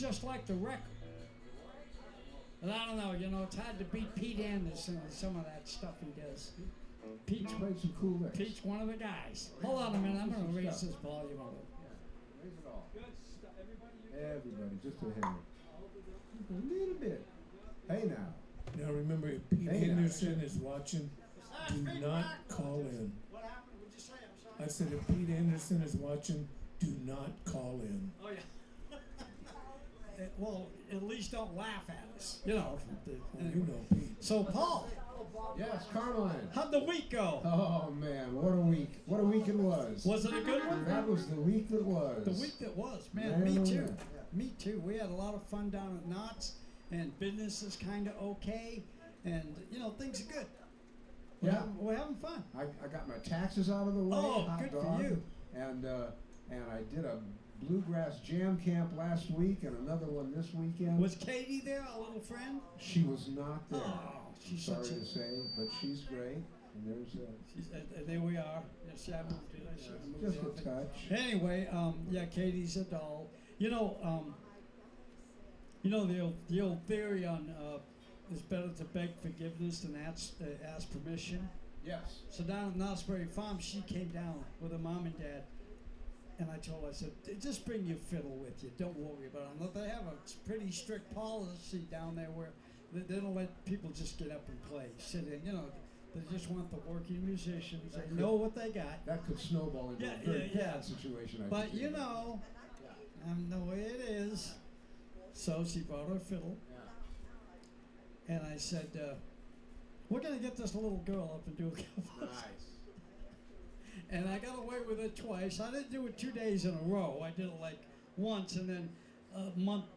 just like the record. And I don't know, it's hard to beat Pete Anderson and some of that stuff he does. Pete's played some cool licks. Pete's one of the guys. Hold on a minute, I'm going to raise this volume a little. Yeah, raise it all. Everybody, just a hair. Just a little bit. Hey now. Now remember, if Pete Anderson is watching, do not call in. What happened? What'd you say? I'm sorry. I said, if Pete Anderson is watching, do not call in. Oh, yeah. Well, at least don't laugh at us, you know. Pete. So, Paul. Yes, Carmine. How'd the week go? Oh, man, what a week. What a week it was. Was it a good one? That was the week that was. The week that was. Man, me too. Me too. We had a lot of fun down at Knott's, and business is kind of okay, and, things are good. We're having fun. I got my taxes out of the way. Oh, good for you. And I did a bluegrass jam camp last week and another one this weekend. Was Katie there, our little friend? She was not there. Oh, she's sorry to say, but she's great. And there's there we are. Yes, I moved it. Just a touch. Anyway, Katie's a doll. The old theory on it's better to beg forgiveness than ask permission. Yes. So down at Knott's Berry Farm, she came down with her mom and dad. And I told her, I said, just bring your fiddle with you. Don't worry about it. They have a pretty strict policy down there where they don't let people just get up and play, sit in. They just want the working musicians. They know what they got. That could snowball into a very bad situation. But I'm the way it is. So she brought her fiddle. Yeah. And I said, we're going to get this little girl up and do a couple. Nice. And I got away with it twice. I didn't do it 2 days in a row. I did it like once, and then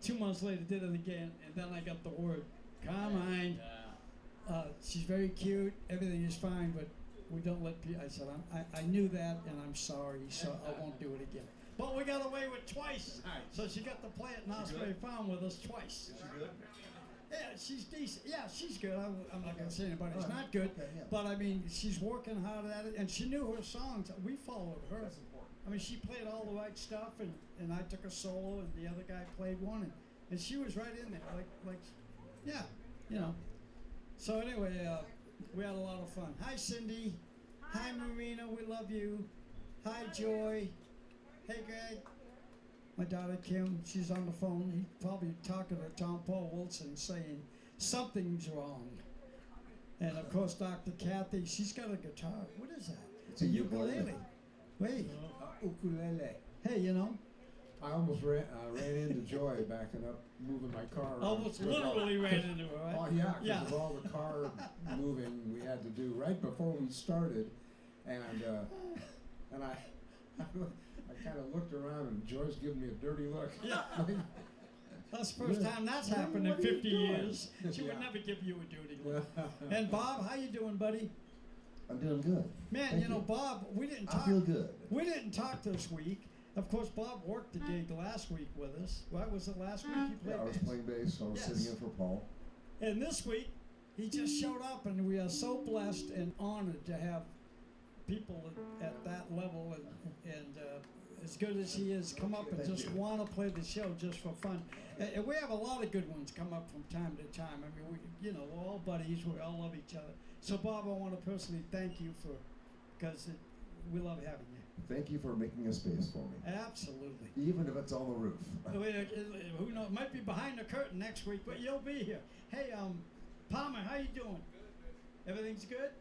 2 months later did it again, and then I got the word, Carmine. She's very cute. Everything is fine, but we don't let people. I said, I knew that, and I'm sorry, so I won't do it again. But we got away with twice. Nice. So she got to play at Knott's Berry Farm with us twice. Is she good? Yeah, she's decent. Yeah, she's good. I'm not going to say anybody's not good. Okay, yeah. But, I mean, she's working hard at it, and she knew her songs. We followed her. That's important. I mean, she played all the right stuff, and I took a solo, and the other guy played one, and she was right in there. So, anyway, we had a lot of fun. Hi, Cindy. Hi, Marina. We love you. Hi, Joy. Hey, Greg. My daughter Kim, she's on the phone. He's probably talking to TomPaul Wilson saying something's wrong. And of course, Dr. Kathy, she's got a guitar. What is that? It's a ukulele. Wait. Ukulele. Hey, I almost ran into Joy backing up, moving my car around. Almost literally ran into her, right? Oh, yeah, because of all the car moving we had to do right before we started. And I kind of looked around, and Joy's giving me a dirty look. Yeah. That's the first time that's happened in 50 years. She would never give you a dirty look. And Bob, how you doing, buddy? I'm doing good. Man, Bob, we didn't talk. I feel good. We didn't talk this week. Of course, Bob worked the gig last week with us. What was it last week? You played I was bass? playing bass, so I was sitting in for Paul. And this week, he just showed up, and we are so blessed and honored to have people at that level and as good as he is, come up and just want to play the show just for fun. And we have a lot of good ones come up from time to time. I mean, we're all buddies. We all love each other. So, Bob, I want to personally thank you because we love having you. Thank you for making a space for me. Absolutely. Even if it's on the roof. Who knows? It might be behind the curtain next week, but you'll be here. Hey, Palmer, how you doing? Good. Everything's good?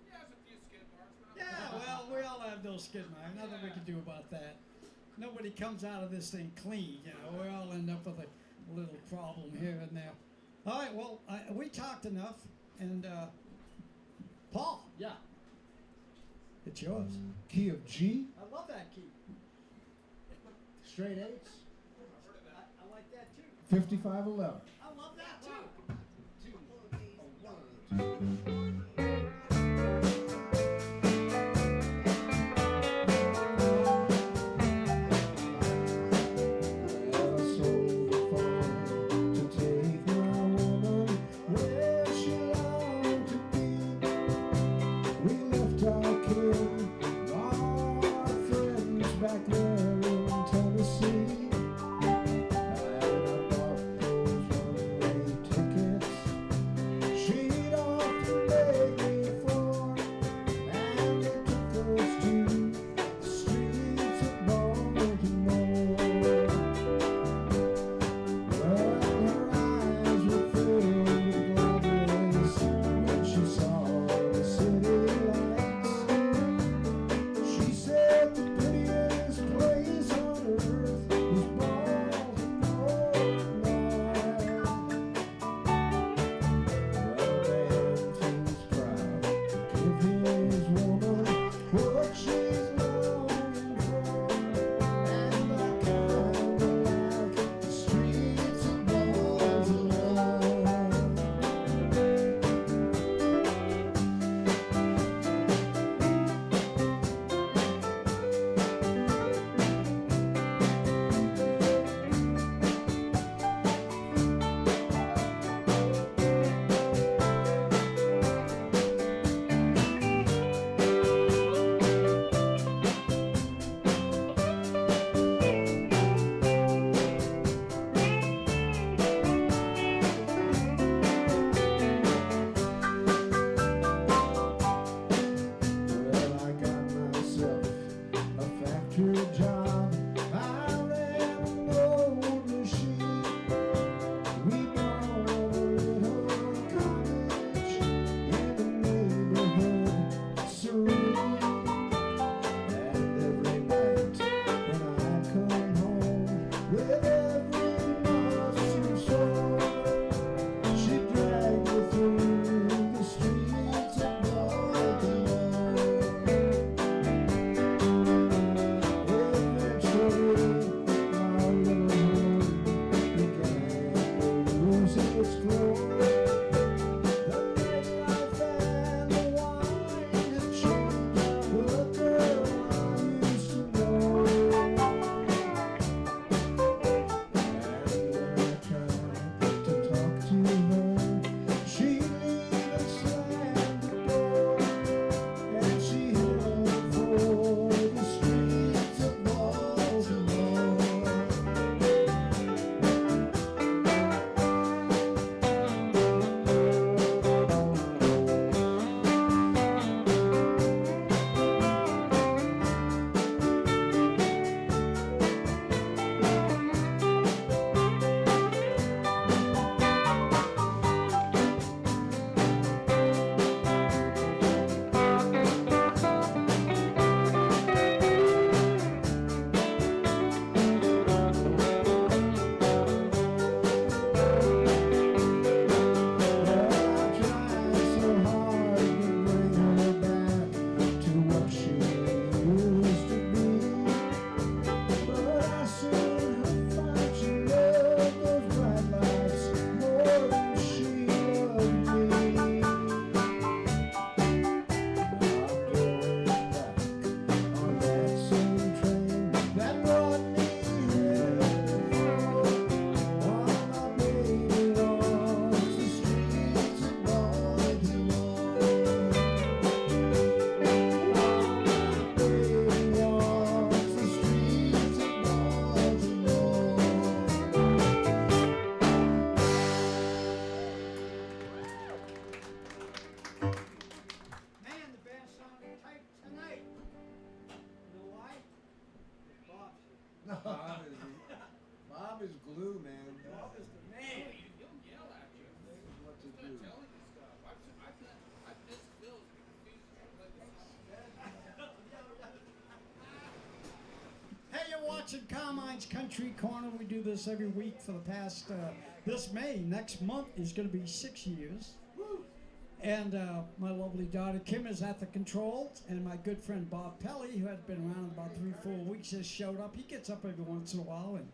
Yeah, there's a few skid marks. Yeah, well, we all have those skid marks. Nothing we can do about that. Nobody comes out of this thing clean, We all end up with a little problem here and there. All right, well, we talked enough, and Paul. Yeah. It's yours. Key of G. I love that key. Straight eights. I like that too. 5511. I love that too. Back there in Tennessee, and I bought watching Carmine's Country Corner. We do this every week for the past, this May, next month is going to be 6 years. And my lovely daughter Kim is at the controls, and my good friend Bob Pelly, who had been around about 3-4 weeks, has showed up. He gets up every once in a while and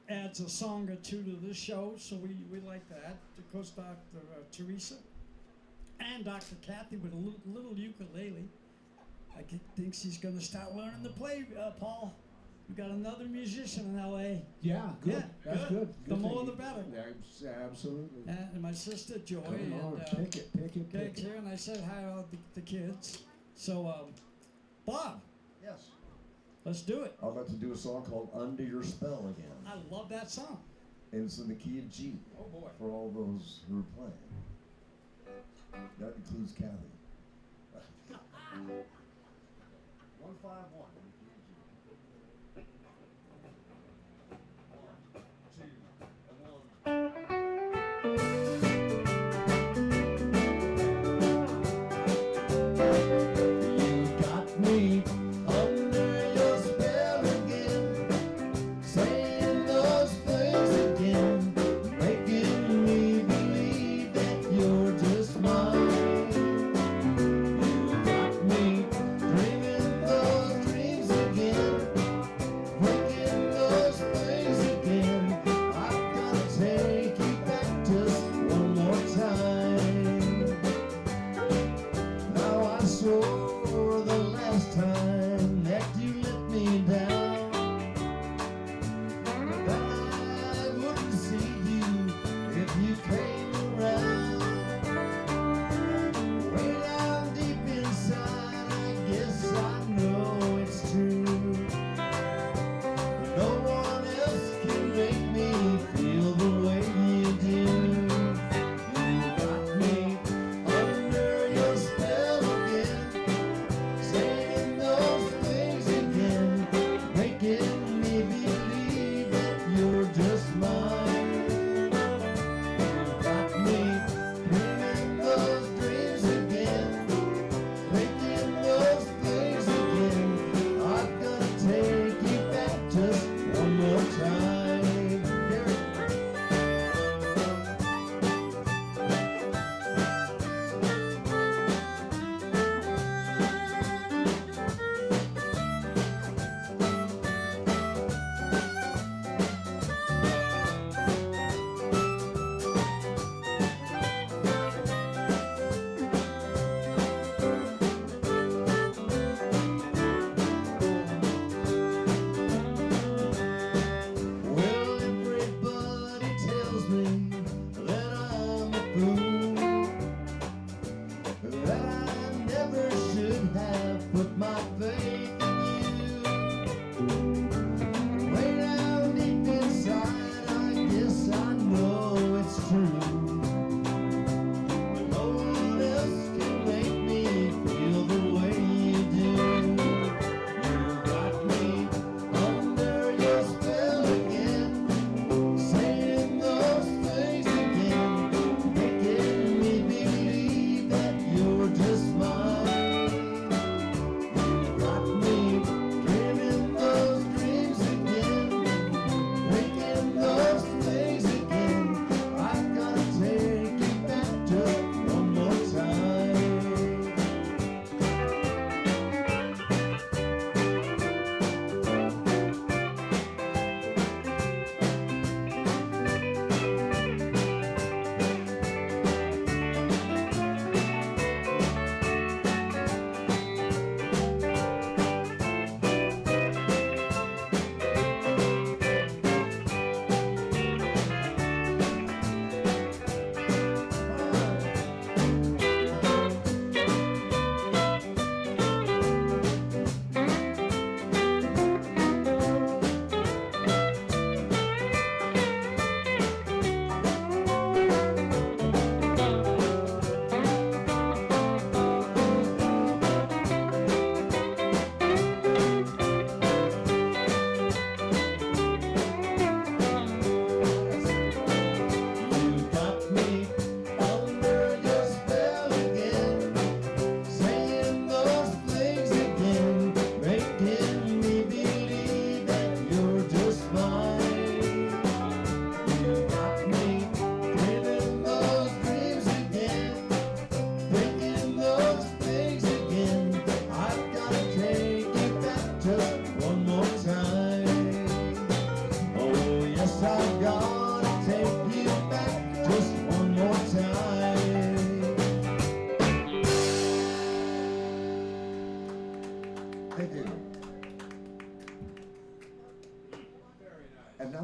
adds a song or two to the show, so we like that. Of course, Dr. Teresa and Dr. Kathy with a little ukulele. I think she's going to start learning to play, Paul. We got another musician in L.A. Yeah, good. Yeah, That's good. The more thing. the better. Yeah, absolutely. And my sister Joy Come on, and pick it. Greg's here, and I said hi to the kids. So, Bob, Yes. let's do it. I'd like to do a song called Under Your Spell again. I love that song. And it's in the key of G Oh boy. for all those who are playing. That includes Kathy. 151.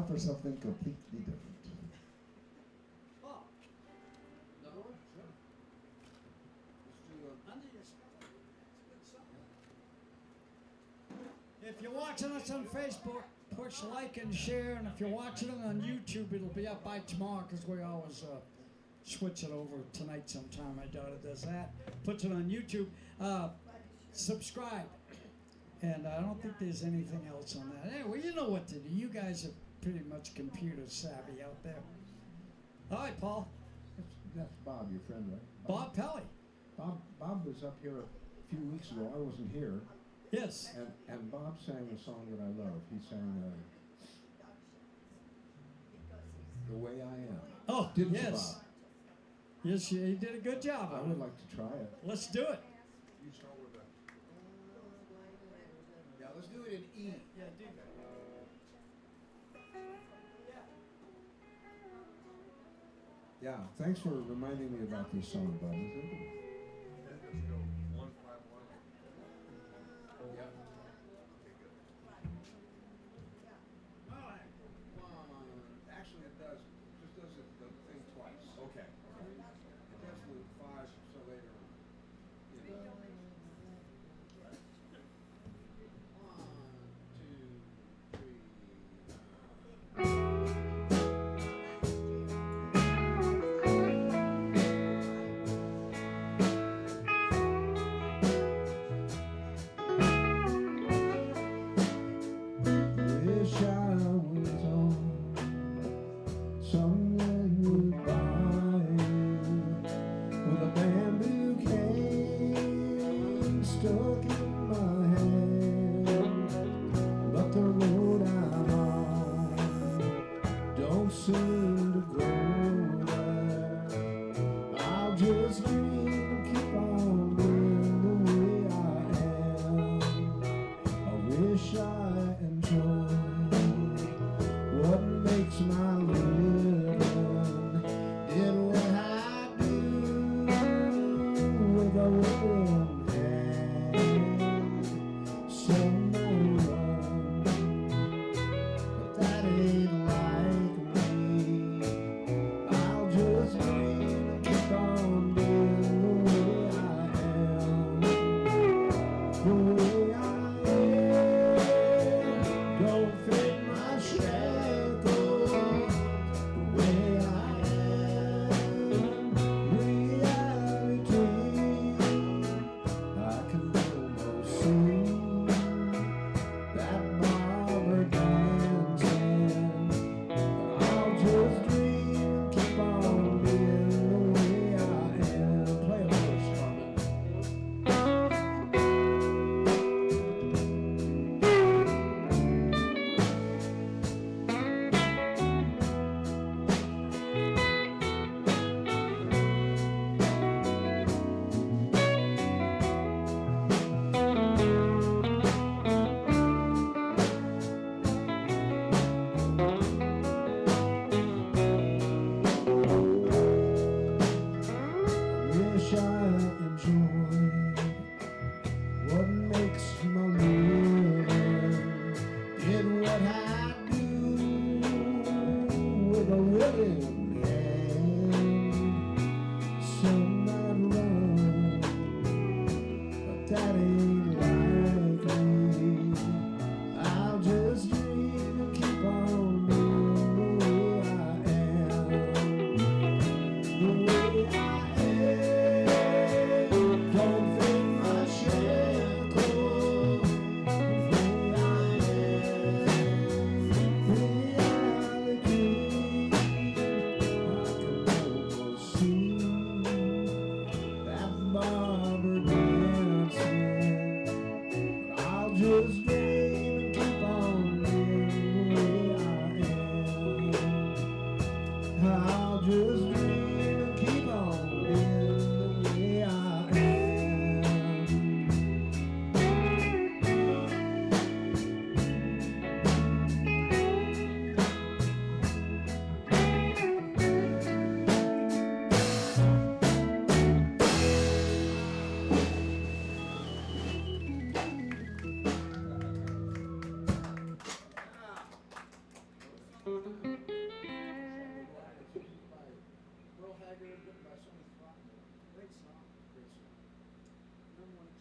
offer something completely different. Oh. Another one? Sure. Under your spell. It's a good song. If you're watching us on Facebook, push like and share, and if you're watching it on YouTube, it'll be up by tomorrow because we always switch it over tonight sometime. My daughter does that, puts it on YouTube. Subscribe, and I don't think there's anything else on that. Anyway, you know what to do. You guys are pretty much computer savvy out there. All right, Paul. That's Bob, your friend, right? Bob Pelly. Bob was up here a few weeks ago. I wasn't here. Yes. And Bob sang a song that I love. He sang The Way I Am. Oh, Didn't you, yes. Bob? Yes, you did a good job. I would like to try it. Let's do it. You start with that. Yeah, let's do it in E. Yeah, do that. Yeah, thanks for reminding me about this song, Bob. Let's go. 1, 5, 1. Yeah. Okay, good. Actually, it does. Just does it, the thing twice. Okay. It does the 5, so later on. You know. 'Cause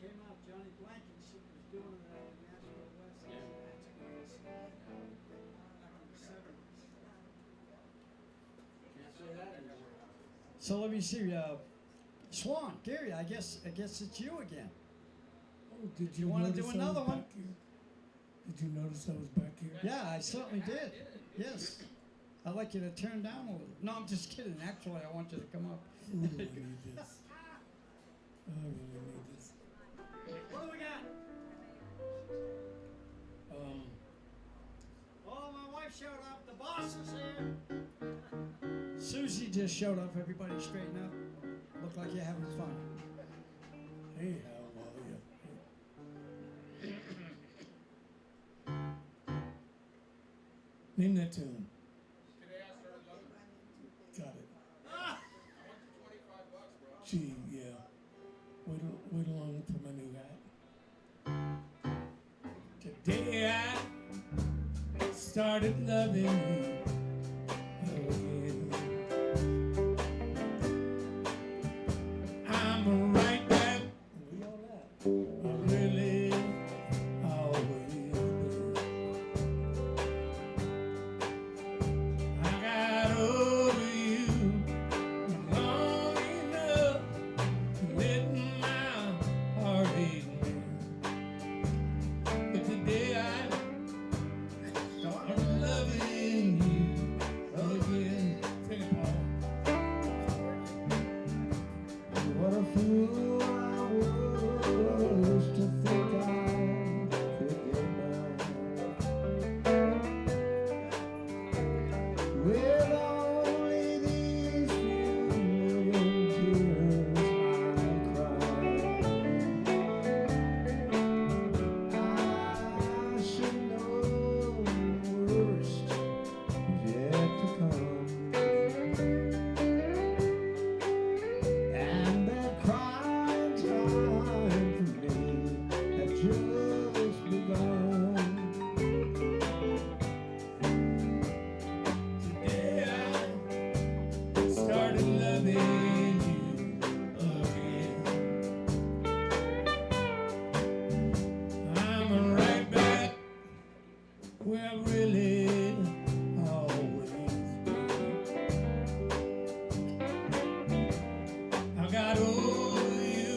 came out, Johnny Blanken was doing it out in Nashville West. Yeah. Back in the 70s. Can't say that anymore. So let me see. Swan, Gary, I guess it's you again. Oh, did You you wanna notice do I another was one? back here? Did you notice I was back here? Yeah, I certainly did. Yes. I'd like you to turn down a little. No, I'm just kidding. Actually, I want you to come up. Ooh, I need this. I really need this. What do we got? Oh, my wife showed up. The boss is here. Susie just showed up. Everybody straighten up. Look like you're having fun. Hey, how are you? Name that tune. Today I started loving it. Got it. I went to $25, bro. Gee, yeah. Wait along for my new hat. Today I started loving you again. I'm right back. We all that. I really always been. I got over you long enough to let my heart ache me. But today I started loving you again. Sing it, Paul. What a fool I was to think I could get by with only these few million tears I cried. I should know the worst is yet to come. And that crying time for me had just begun. Today I started loving you again. I'm right back where I really always been. I got over you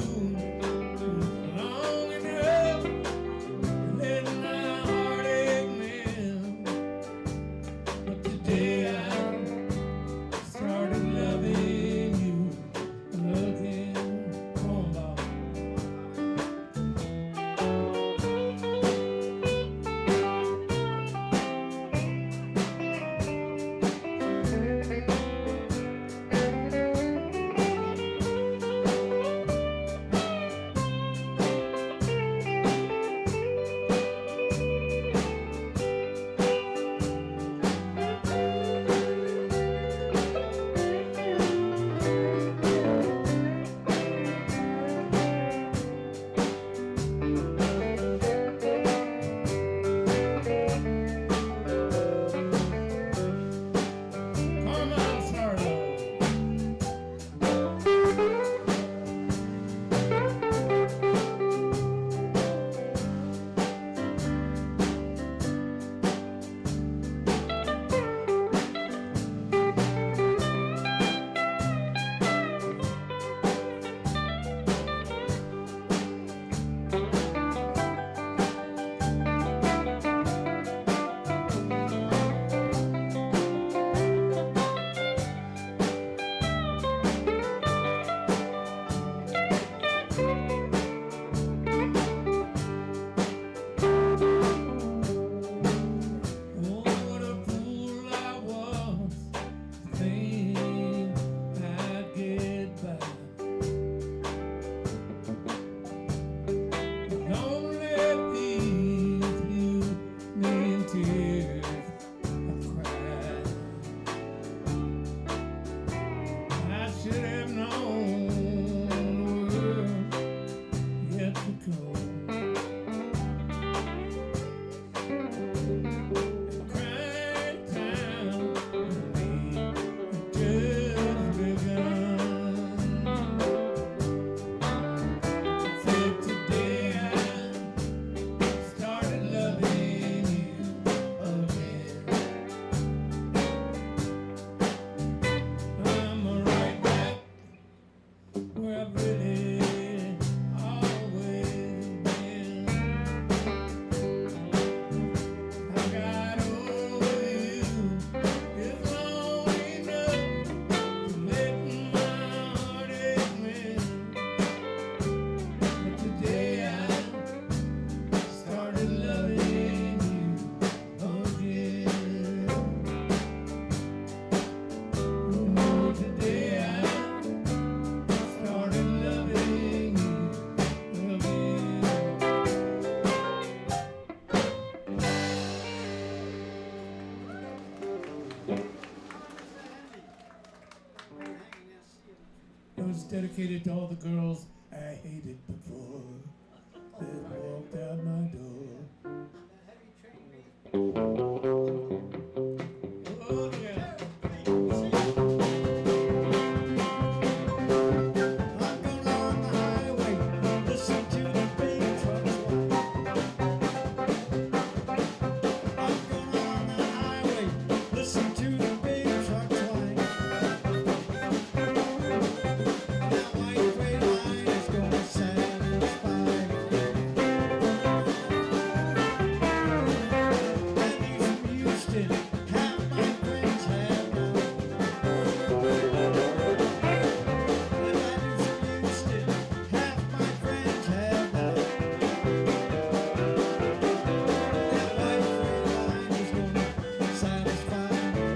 long enough to let my heart ache melt. But today I started loving you again. Come on, Bob. dedicated to all the girls I hated before that walked out my door. Oh, yeah. I'm going on the highway, listen to the big trucks whine. I'm going on the highway, listen to the big trucks whine. That white freight line is gonna satisfy me. That news from Houston, half my friends have now. Half my friends have now. That white freight line is gonna satisfy me.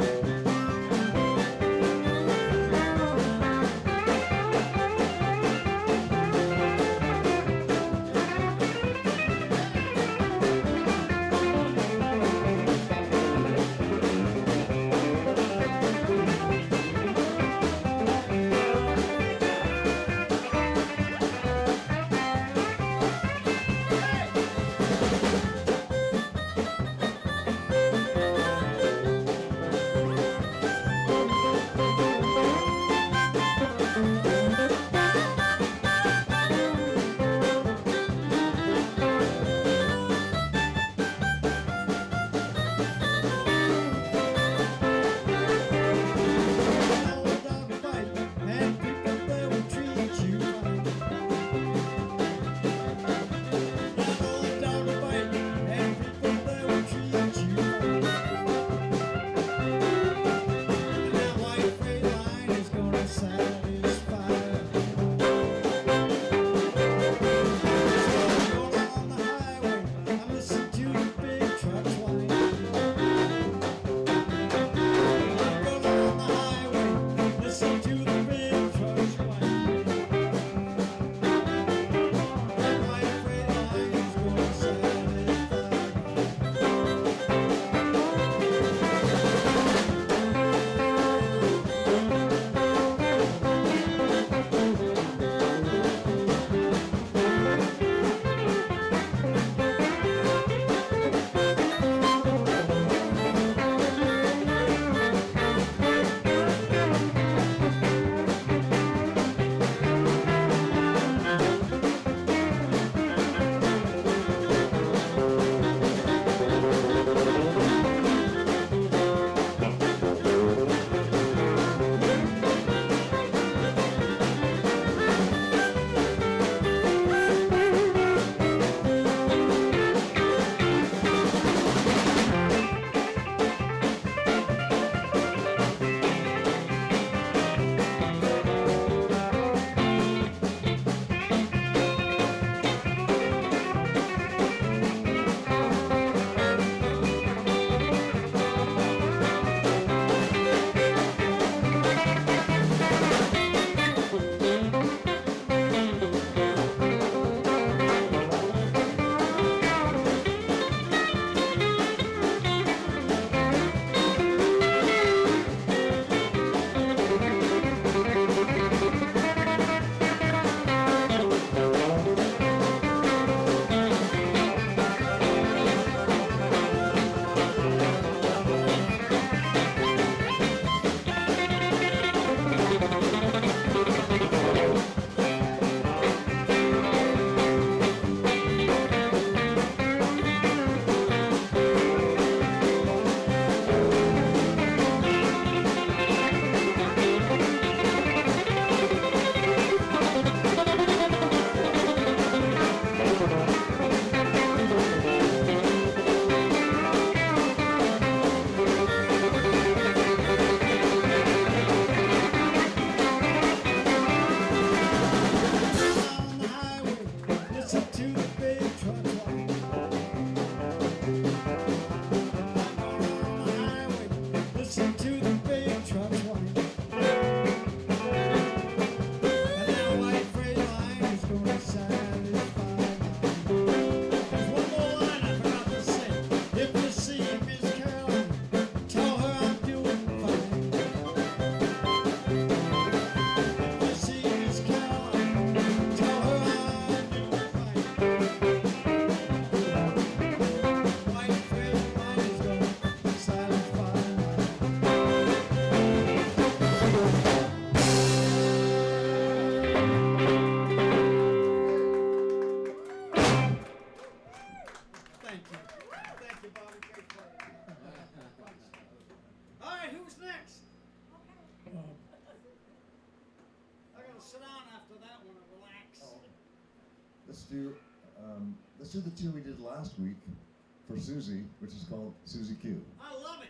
Miss Let's do the tune we did last week for Susie, which is called Susie Q. I love it.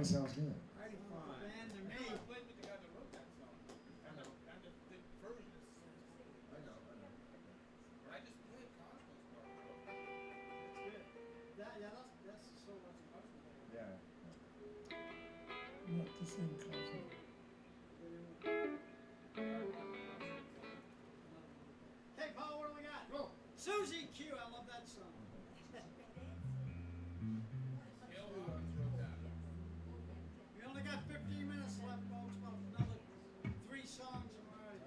Sounds good. Mighty fine. Band to me. I played with the guy that wrote that song. And the version is I know. but I just played Cosmo's part. That's the song that's Cosmo. Yeah. Not the same cousin. Hey, Paul, what do we got? Go. Susie Q. I love that song. Gail Robbins wrote that. We only got 15 minutes left, folks. About another 3 songs and we're ready.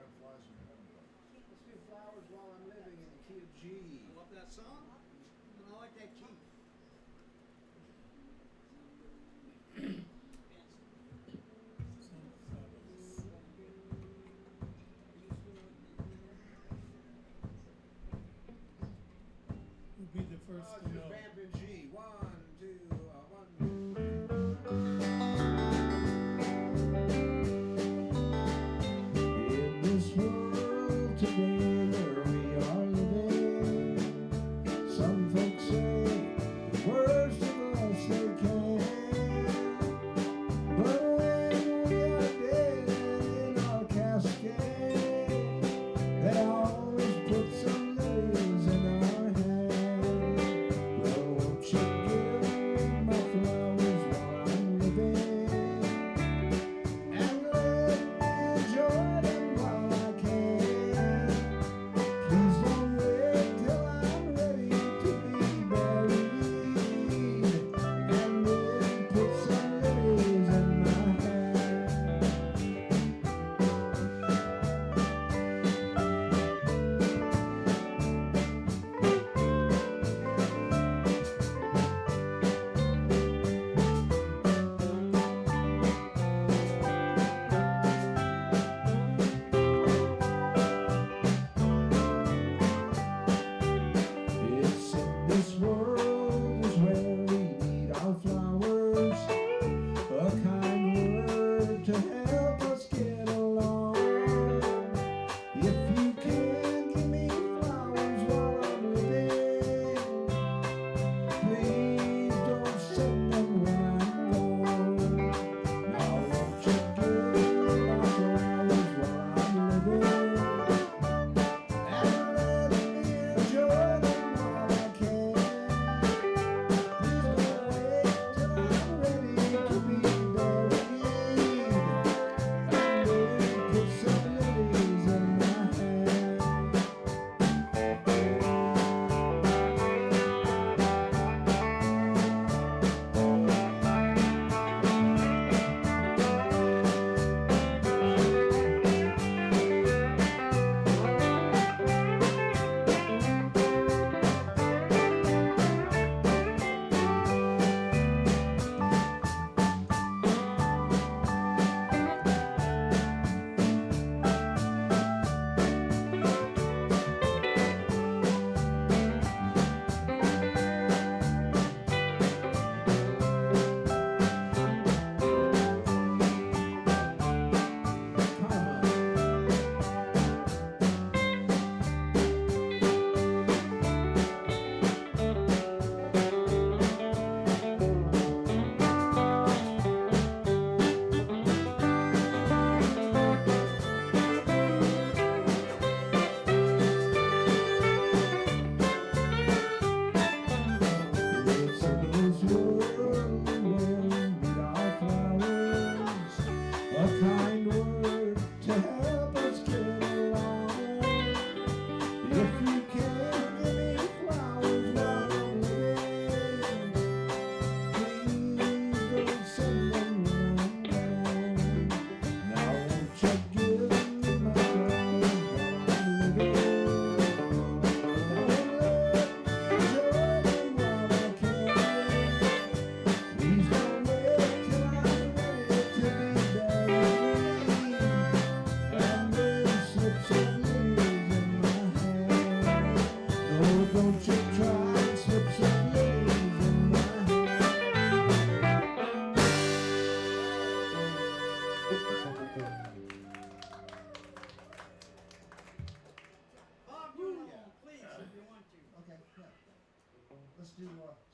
Let's do Flowers While I'm Living in the key of G. I love that song. And I like that key. Will be the first to know. Vamping G. 1, 2, 1.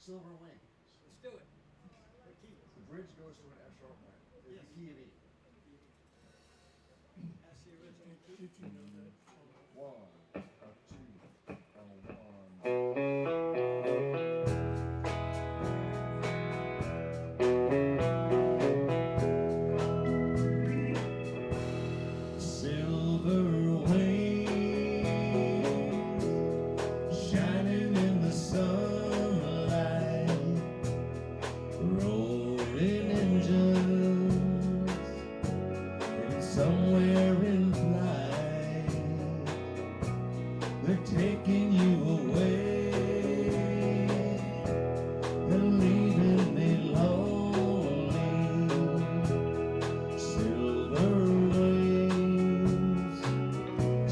Silver Wings. Let's do it. The key. The bridge goes to an F sharp minor. It's the key of E. That's the original key. Did you know that? One, a two, a one. Silver wings shining in the sunlight, roaring engines, and somewhere in flight, they're taking you away and leaving me lonely. Silver wings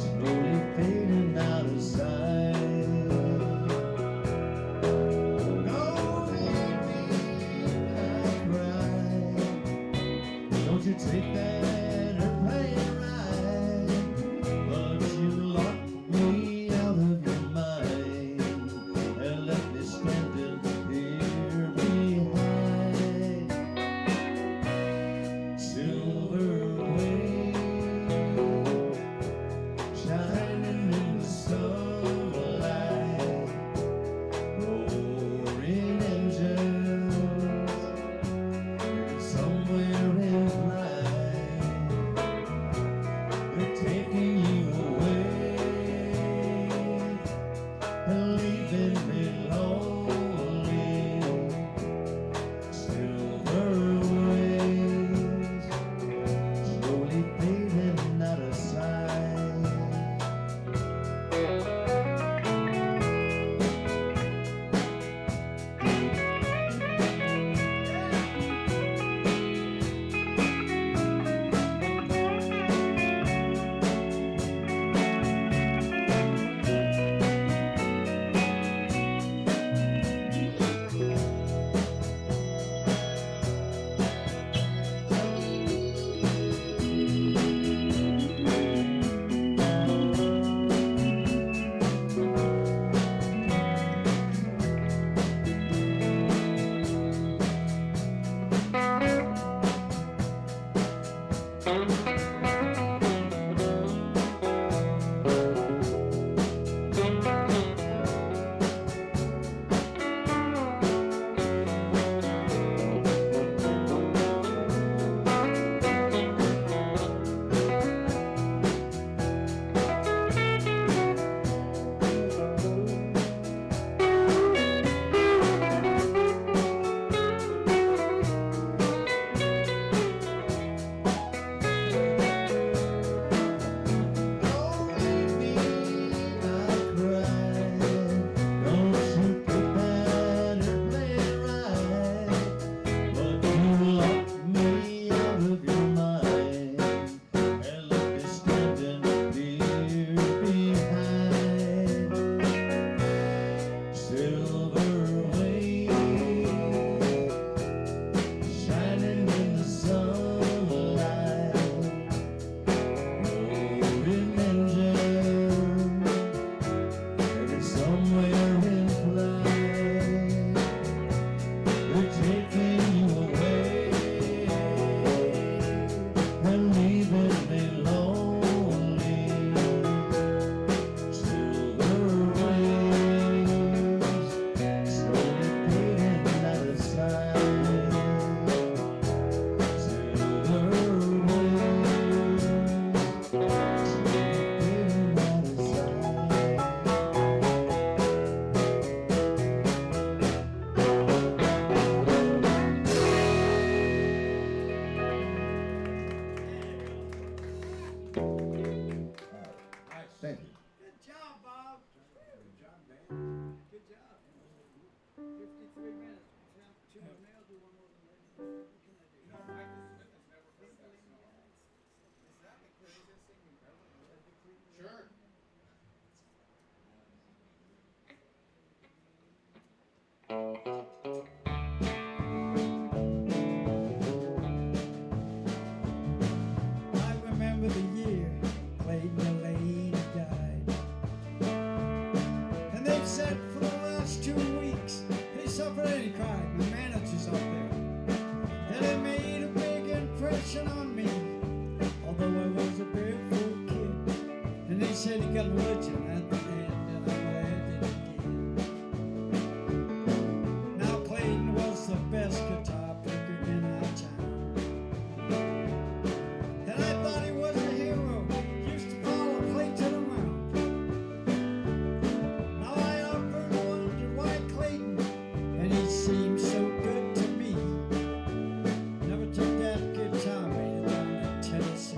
slowly fading out of sight. No, baby, I cry. Don't you take that airplane ride? But you locked me out of your mind and left me standing here behind. Silver wings shining in the sunlight, roaring engines, and somewhere in flight, they're taking you away and leaving me lonely. Silver wings slowly fading out of sight. Thank you. Good job, Bob. Good job, Dan. Good job. 53 minutes. Two more males, do one more than ladies. What can I do? You know, Michael Smith has never heard that song. Is that the craziest thing you've ever heard? Sure. I remember the year Clayton Lady died. And they said for the last 2 weeks he suffered said he got religion at the end, and I'm glad that he did. Now Clayton was the best guitar picker in our town. And I thought he was a hero, used to follow Clayton around. Now I often wondered why Clayton, and he seemed so good to me, never took that guitar, made it down to Tennessee.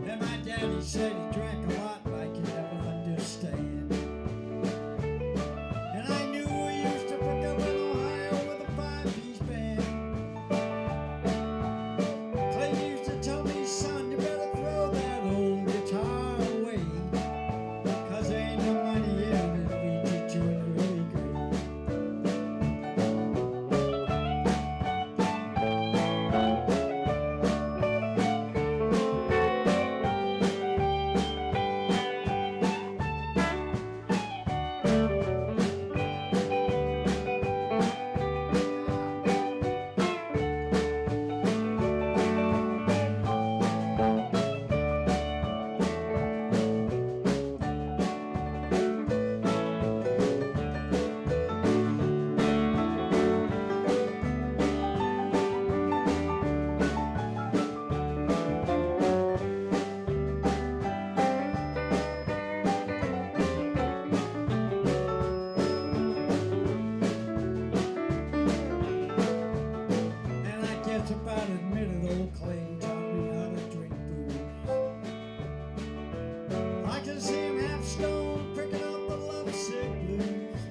And my daddy said he drank a lot I could never understand. And I knew he used to pick up in Ohio with a five-piece band. Clayton used to tell me, son, you better throw that old guitar away, 'cause there ain't no money in it, we teach you in the really grade. And I guess if I'd admitted old Clayton taught me how to drink booze. I can see him half stoned, picking up the lovesick blues.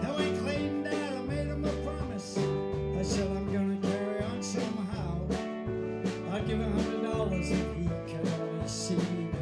And when Clayton died, I made him a promise. I said I'm gonna carry on somehow. I'd give him $100 if he could only see me now.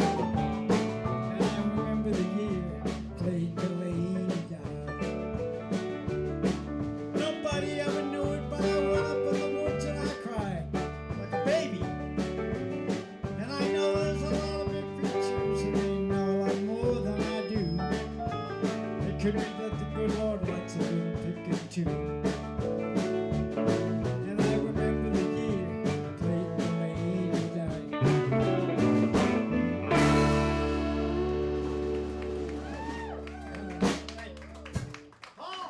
And I remember the year Clayton Delaney died. Nobody ever knew it, but I went up in the woods and I cried like a baby. And I know there's a lot of big preachers who may know a lot more than I do. It could be that the good Lord likes a good picking too. And I remember the year Clayton Delaney died. Paul,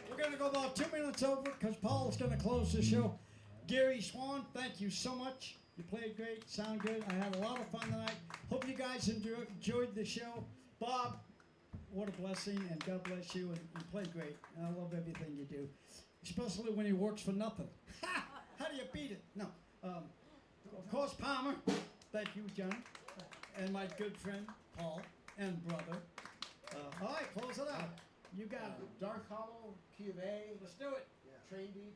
we're going to go about 2 minutes over because Paul's going to close the show. Gary Swan, thank you so much. You played great, sound good. I had a lot of fun tonight. Hope you guys enjoyed the show. Bob, what a blessing, and God bless you, and you played great. And I love everything you do, especially when he works for nothing. How do you beat it? No. Of course, Palmer, thank you, John, and my good friend, Paul, and brother. All right, close it out. You got it. Dark Hollow, key of A, Let's do it. train beat.